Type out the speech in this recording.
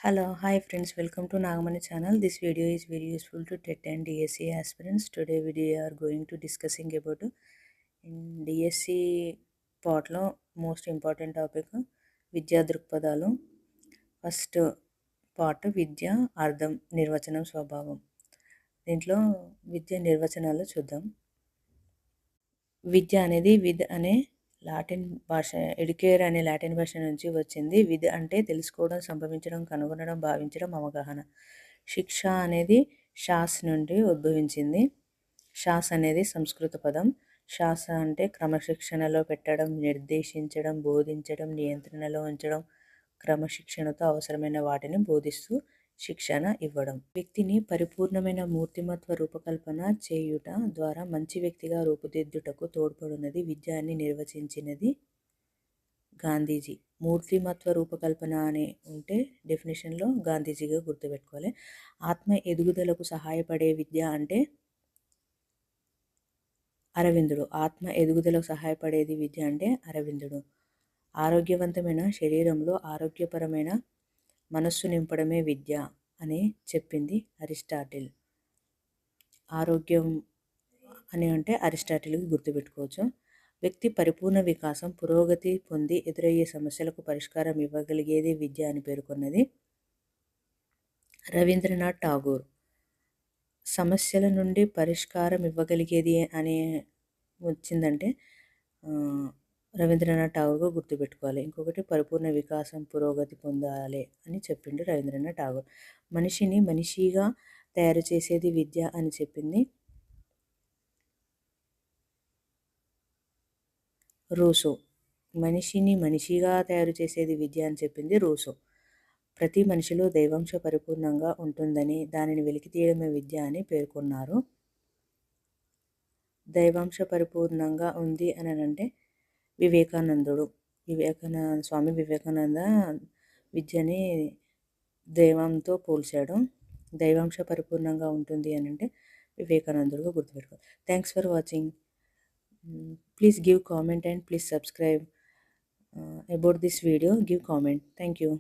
Hi friends, welcome to Nagamani channel. This video is very useful to TET and DSC aspirants. Today we are going to discussing about in DSC part lo most important topic విద్యా దృక్పథాలు. First part విద్య అర్థం నిర్వచనం స్వభావం. దీంట్లో విద్య నిర్వచనాలు చూద్దాం. విద్య అనేది విద్ అనే లాటిన్ భాష ఎడ్యుకేర్ అనే లాటిన్ భాష నుంచి వచ్చింది. విద్ అంటే తెలుసుకోవడం, సంభవించడం, కనుగొనడం, భావించడం, అవగాహన. శిక్ష అనేది శాస్ నుండి ఉద్భవించింది. శాస్ అనేది సంస్కృత పదం. శాస అంటే క్రమశిక్షణలో పెట్టడం, నిర్దేశించడం, బోధించడం, నియంత్రణలో ఉంచడం, క్రమశిక్షణతో అవసరమైన వాటిని బోధిస్తూ శిక్షణ ఇవ్వడం. వ్యక్తిని పరిపూర్ణమైన మూర్తిమత్వ రూపకల్పన చేయుట ద్వారా మంచి వ్యక్తిగా రూపుదిద్దుటకు తోడ్పడున్నది విద్య అని నిర్వచించినది గాంధీజీ. మూర్తిమత్వ రూపకల్పన అని ఉంటే డెఫినేషన్లో గాంధీజీగా గుర్తుపెట్టుకోవాలి. ఆత్మ ఎదుగుదలకు సహాయపడే విద్య అంటే అరవిందుడు. ఆత్మ ఎదుగుదలకు సహాయపడేది విద్య అంటే అరవిందుడు. ఆరోగ్యవంతమైన శరీరంలో ఆరోగ్యపరమైన మనస్సు నింపడమే విద్య అని చెప్పింది అరిస్టాటిల్. ఆరోగ్యం అని అంటే అరిస్టాటిల్కి గుర్తుపెట్టుకోవచ్చు. వ్యక్తి పరిపూర్ణ వికాసం, పురోగతి పొంది ఎదురయ్యే సమస్యలకు పరిష్కారం ఇవ్వగలిగేది విద్య అని పేర్కొన్నది రవీంద్రనాథ్ ఠాగూర్. సమస్యల నుండి పరిష్కారం ఇవ్వగలిగేది అని వచ్చిందంటే రవీంద్రనాథ్ ఠాగూర్గా గుర్తుపెట్టుకోవాలి. ఇంకొకటి పరిపూర్ణ వికాసం, పురోగతి పొందాలి అని చెప్పిండు రవీంద్రనాథ్ ఠాగూర్. మనిషిని మనిషిగా తయారు చేసేది విద్య అని చెప్పింది రూసో. మనిషిని మనిషిగా తయారు చేసేది విద్య అని చెప్పింది రూసో. ప్రతి మనిషిలో దైవాంశ పరిపూర్ణంగా ఉంటుందని, దానిని వెలికి తీయడమే విద్య అని పేర్కొన్నారు. దైవాంశ పరిపూర్ణంగా ఉంది అని అంటే వివేకానందుడు. స్వామి వివేకానంద విద్యని దైవంతో పోల్చాడు. దైవాంశ పరిపూర్ణంగా ఉంటుంది అని అంటే వివేకానందుడుగా గుర్తుపెట్టుకోవాలి. Thanks for watching. Please give comment and please subscribe about this video. Give comment. Thank you.